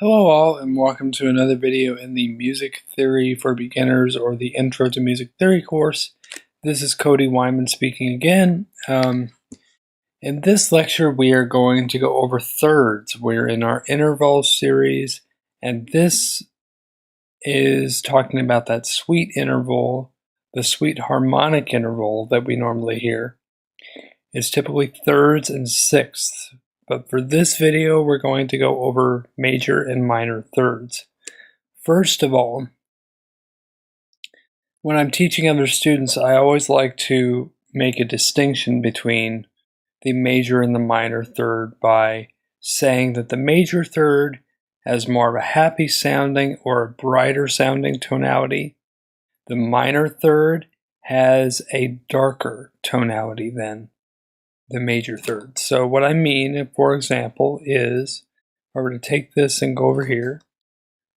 Hello all, and welcome to another video in the Music Theory for Beginners, or the Intro to Music Theory course. This is Cody Wyman speaking again. In this lecture we are going to go over thirds. We're in our interval series, and this is talking about that sweet interval, the sweet harmonic interval that we normally hear. It's typically thirds and sixths. But for this video, we're going to go over major and minor thirds. First of all, when I'm teaching other students, I always like to make a distinction between the major and the minor third by saying that the major third has more of a happy sounding or a brighter sounding tonality. The minor third has a darker tonality than the major third. So what I mean, for example, is if I were to take this and go over here,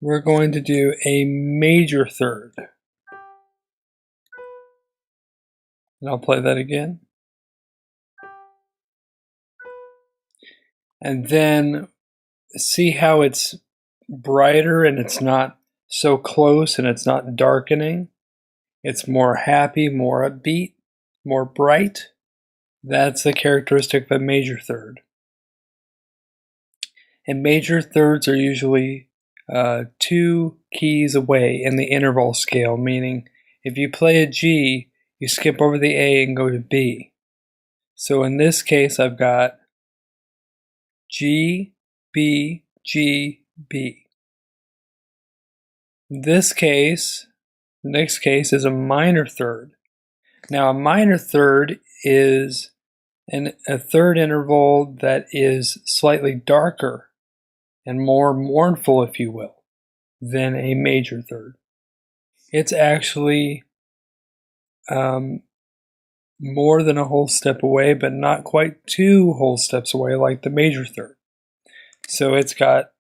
we're going to do a major third. And I'll play that again. And then see how it's brighter and it's not so close and it's not darkening. It's more happy, more upbeat, more bright. That's the characteristic of a major third. And major thirds are usually 2 keys away in the interval scale, meaning if you play a G, you skip over the A and go to B. So in this case, I've got G, B, G, B. In this case, the next case is a minor third. Now a minor third is a third interval that is slightly darker and more mournful, if you will, than a major third. It's actually more than a whole step away, but not quite 2 whole steps away like the major third. So it's got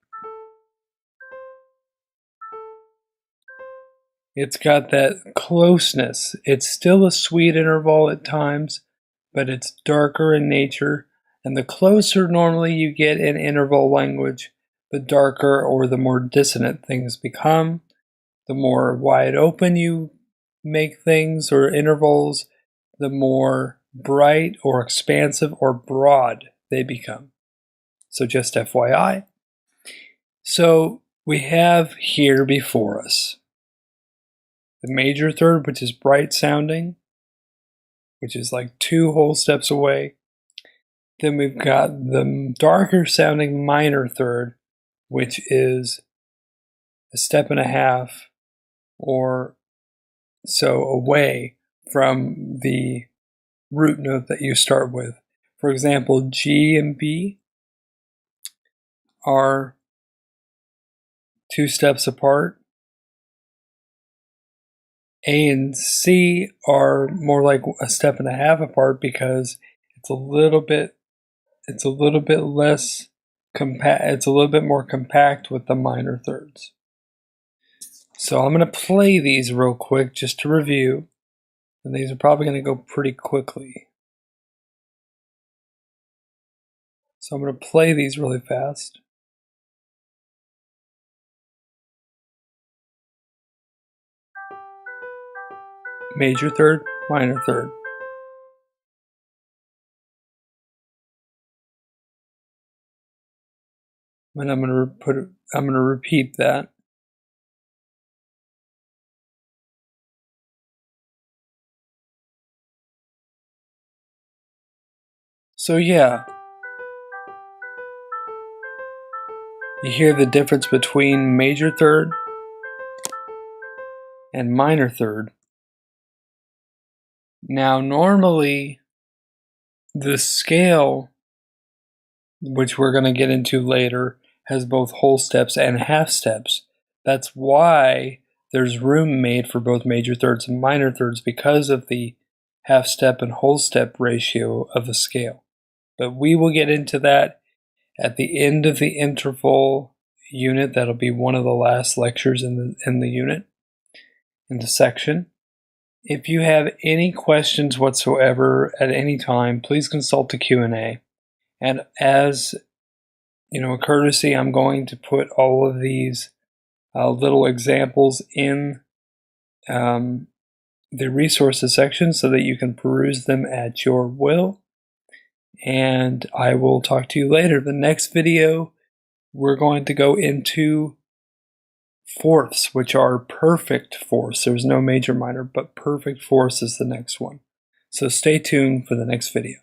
that closeness. It's still a sweet interval at times, but it's darker in nature. And the closer normally you get in interval language, the darker or the more dissonant things become. The more wide open you make things or intervals, the more bright or expansive or broad they become. So just FYI. So we have here before us the major third, which is bright sounding, which is like 2 whole steps away. Then we've got the darker sounding minor third, which is a step and a half or so away from the root note that you start with. For example, G and B are 2 steps apart. A and C are more like a step and a half apart because it's a little bit less compact. It's a little bit more compact with the minor thirds. So I'm going to play these real quick just to review, and these are probably going to go pretty quickly. So I'm going to play these really fast. Major third, minor third. And I'm going to repeat that. So yeah, you hear the difference between major third and minor third. Now normally the scale, which we're going to get into later, has both whole steps and half steps. That's why there's room made for both major thirds and minor thirds, because of the half step and whole step ratio of the scale. But we will get into that at the end of the interval unit. That'll be one of the last lectures in the unit, in the section. If you have any questions whatsoever at any time, please consult the Q&A. And as a courtesy, I'm going to put all of these little examples in the resources section so that you can peruse them at your will. And I will talk to you later. The next video, we're going to go into fourths, which are perfect fourths. There's no major minor, but perfect fourths is the next one. So stay tuned for the next video.